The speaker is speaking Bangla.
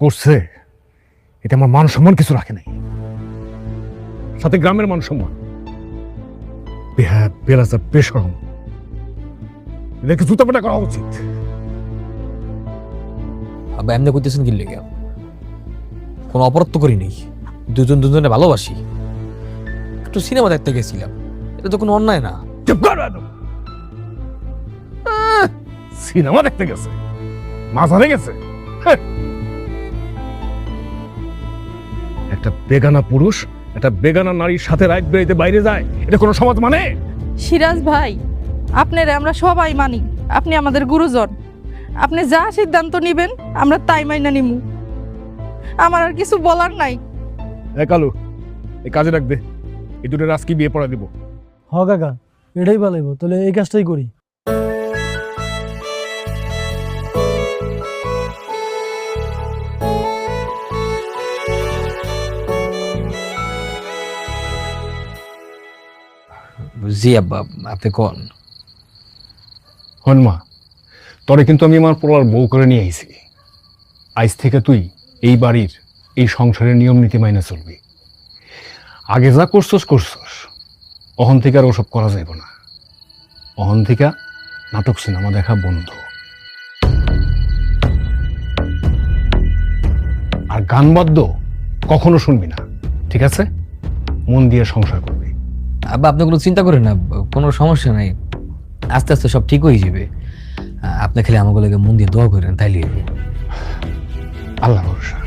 করছে এটা আমার মান সম্মান কিছু রাখে নাই, সাথে গ্রামের মান সম্মান। বেলাসা বেশরম, এদেরকে জুতাপেটা করা উচিত। আব্বা এমনি করতেছেন কি লেগে? কোনো অপরাধ তো করি নেই, দুজন দুজনে ভালোবাসি, একটু সিনেমা দেখতে গেছিলাম, এটা তো কোনো অন্যায় না। চুপ কর একদম। সিনেমা দেখতে গেছে, মাঝারে গেছে। একটা বেগানা পুরুষ একটা বেগানা নারীর সাথে রাত বেড়াইতে বাইরে যায়, এটা কোনো সমাজ মানে? সিরাজ ভাই, আপনারা আমরা সবাই মানি, আপনি আমাদের গুরুজন। আপনি যা সিদ্ধান্ত নিবেন আমরা তাই মাইনা নিমু। আমার আর কিছু বলার নাই। কালু, এই কাজে রাখবে, এই দুটো রাজকে বিয়ে পড়া দিব। হ কাকা, এটাই ভালো, তাহলে এই কাজটাই করি। জি আব্বা, আপনি কোন? হনমা, তরে কিন্তু আমি আমার পোলার বউ করে নিয়ে আইছি। আজ থেকে তুই এই বাড়ির এই সংসারের নিয়ম নীতি মাইনে চলবি। আগে যা করছস করছস, অহন থেকে আর ওসব করা যাইব না। অহন থেকে নাটক সিনেমা দেখা বন্ধ, আর গান বাদ্য কখনো শুনবি না, ঠিক আছে? মন দিয়ে সংসার করবি। আব্বা আপনি কোনো চিন্তা করেন না, কোনো সমস্যা নাই, আস্তে আস্তে সব ঠিক হয়ে যাবে। আপনি খালি আমাকে মন দিয়ে দোয়া করেন, তাইলে আল্লাহ ভরসা।